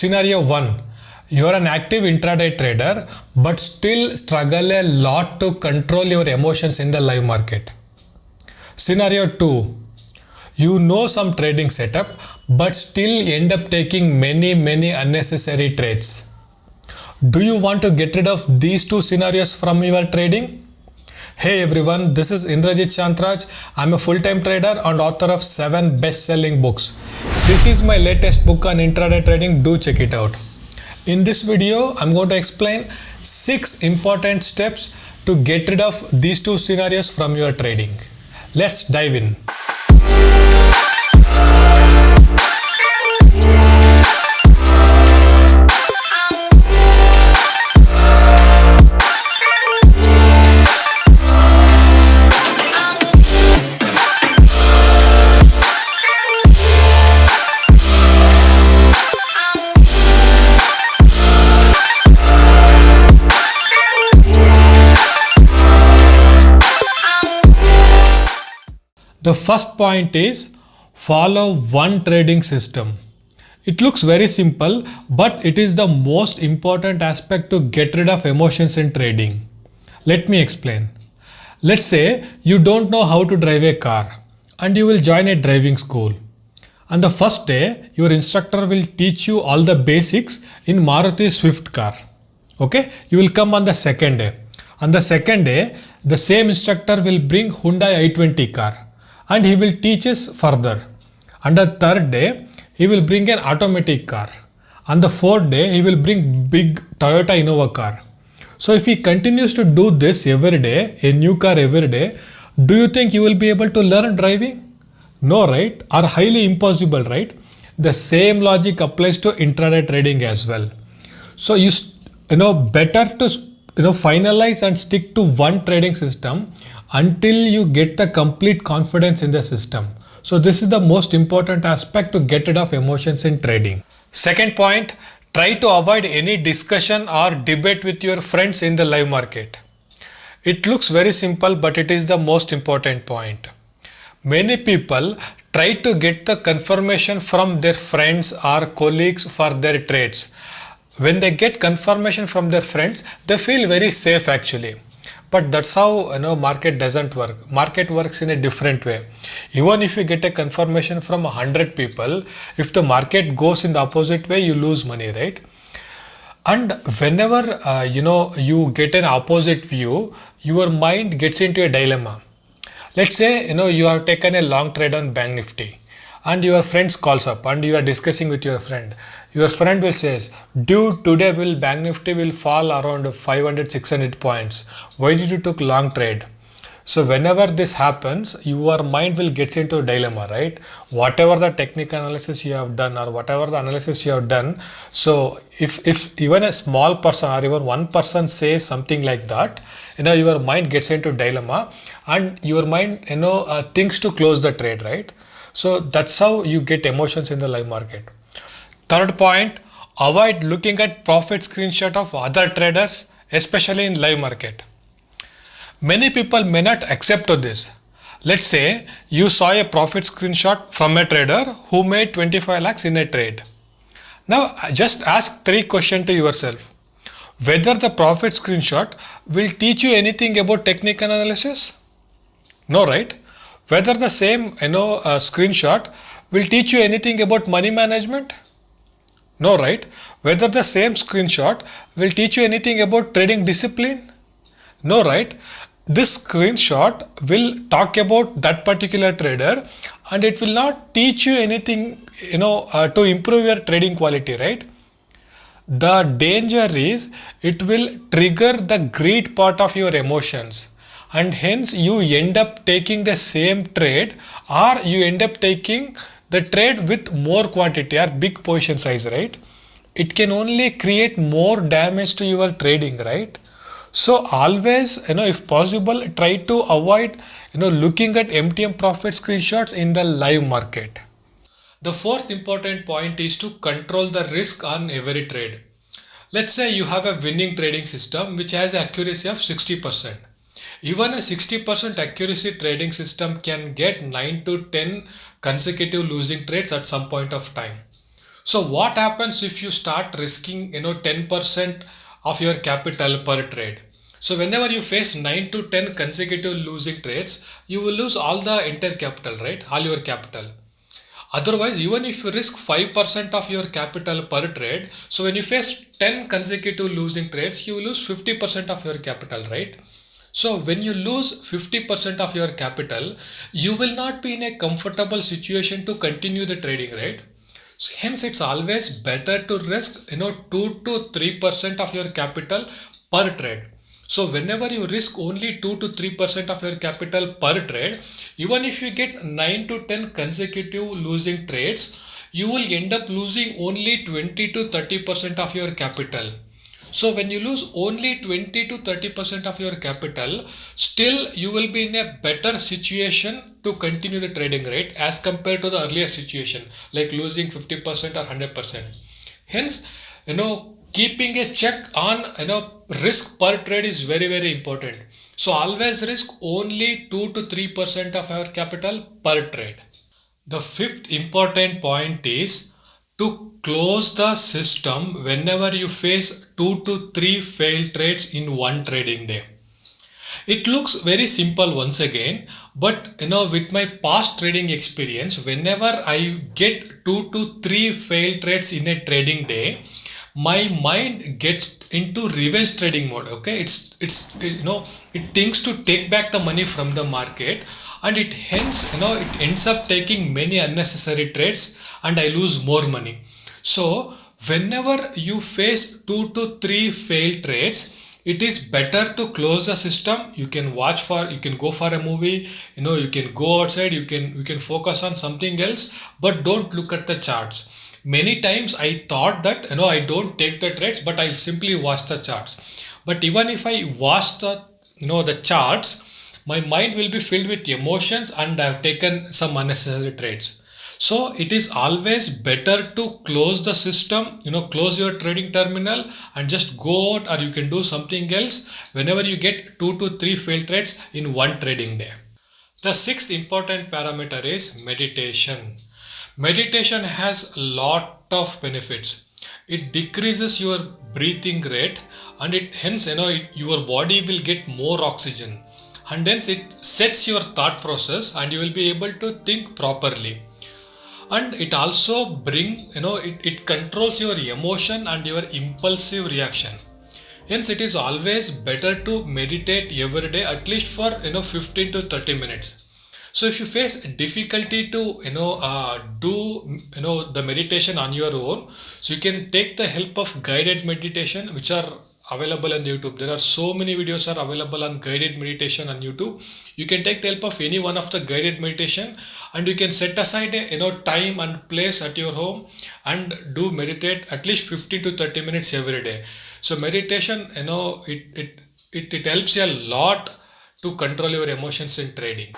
Scenario 1. You are an active intraday trader but still struggle a lot to control your emotions in the live market. Scenario 2. You know some trading setup but still end up taking many unnecessary trades. Do you want to get rid of these two scenarios from your trading? Hey everyone, this is Indrajit Shantraj. I'm a full-time trader and author of 7 best-selling books. This is my latest book on intraday trading. Do check it out. In this video, I'm going to explain 6 important steps to get rid of these two scenarios from your trading. Let's dive in. The first point is follow one trading system. It looks very simple, but it is the most important aspect to get rid of emotions in trading. Let me explain. Let's say you don't know how to drive a car and you will join a driving school. On the first day, your instructor will teach you all the basics in Maruti Swift car. Okay? You will come on the second day. On the second day, the same instructor will bring Hyundai i20 car. And he will teach us further. On the third day, he will bring an automatic car. On the fourth day, he will bring big Toyota Innova car. So if he continues to do this every day, a new car every day, do you think you will be able to learn driving? No, right? Or highly impossible, right? The same logic applies to intraday trading as well. So better to finalize and stick to one trading system until you get the complete confidence in the system. So this is the most important aspect to get rid of emotions in trading. Second point, try to avoid any discussion or debate with your friends in the live market. It looks very simple, but it is the most important point. Many people try to get the confirmation from their friends or colleagues for their trades. When they get confirmation from their friends, they feel very safe actually. But that's how market doesn't work. Market works in a different way. Even if you get a confirmation from 100 people, if the market goes in the opposite way, you lose money, right? And whenever you get an opposite view, your mind gets into a dilemma. Let's say you have taken a long trade on Bank Nifty, and your friends calls up and you are discussing with your friend. Your friend will say, dude, today Bank Nifty will fall around 500-600 points. Why did you took long trade? So whenever this happens, your mind will get into a dilemma, right? Whatever the technical analysis you have done or whatever the analysis you have done. So if even a small person or even one person says something like that, your mind gets into dilemma and your mind, thinks to close the trade, right? So that's how you get emotions in the live market. Third point, avoid looking at profit screenshot of other traders, especially in live market. Many people may not accept to this. Let's say you saw a profit screenshot from a trader who made 25 lakhs in a trade. Now just ask 3 questions to yourself. Whether the profit screenshot will teach you anything about technical analysis? No, right? Whether the same screenshot will teach you anything about money management? No, right? Whether the same screenshot will teach you anything about trading discipline? No, right? This screenshot will talk about that particular trader and it will not teach you anything, to improve your trading quality, right? The danger is it will trigger the greed part of your emotions and hence you end up taking the same trade or you end up taking the trade with more quantity or big position size, right? It can only create more damage to your trading, right? So always, if possible, try to avoid, looking at MTM profit screenshots in the live market. The fourth important point is to control the risk on every trade. Let's say you have a winning trading system which has accuracy of 60%. Even a 60% accuracy trading system can get 9 to 10 consecutive losing trades at some point of time. So what happens if you start risking 10% of your capital per trade? So whenever you face 9 to 10 consecutive losing trades, you will lose all the entire capital, right? All your capital. Otherwise, even if you risk 5% of your capital per trade, so when you face 10 consecutive losing trades, you will lose 50% of your capital, right? So when you lose 50% of your capital, you will not be in a comfortable situation to continue the trading, right? So hence, it's always better to risk 2 to 3% of your capital per trade. So whenever you risk only 2 to 3% of your capital per trade, even if you get 9 to 10 consecutive losing trades, you will end up losing only 20 to 30% of your capital. So when you lose only 20 to 30% of your capital, still you will be in a better situation to continue the trading rate as compared to the earlier situation, like losing 50% or 100%. Hence, keeping a check on, risk per trade is very, very important. So always risk only 2 to 3% of our capital per trade. The fifth important point is to close the system whenever you face 2 to 3 failed trades in one trading day. It looks very simple once again, but with my past trading experience, whenever I get 2 to 3 failed trades in a trading day, my mind gets into revenge trading mode. Okay, it thinks to take back the money from the market, and it hence it ends up taking many unnecessary trades, and I lose more money. So whenever you face 2 to 3 failed trades, it is better to close the system. You can you can go for a movie, you can go outside, you can focus on something else, but don't look at the charts. Many times I thought that I don't take the trades, but I simply watch the charts. But even if I watch the charts, my mind will be filled with emotions, and I have taken some unnecessary trades. So it is always better to close the system, close your trading terminal and just go out, or you can do something else whenever you get 2 to 3 failed trades in one trading day. The sixth important parameter is meditation. Meditation has a lot of benefits. It decreases your breathing rate, and it hence your body will get more oxygen, and hence it sets your thought process, and you will be able to think properly. And it also it controls your emotion and your impulsive reaction. Hence it is always better to meditate every day, at least for 15 to 30 minutes. So if you face difficulty to do the meditation on your own, so you can take the help of guided meditation, which are available on YouTube. There are so many videos are available on guided meditation on YouTube. You can take the help of any one of the guided meditation, and you can set aside a time and place at your home and do meditate at least 15 to 30 minutes every day. So meditation, it helps you a lot to control your emotions in trading.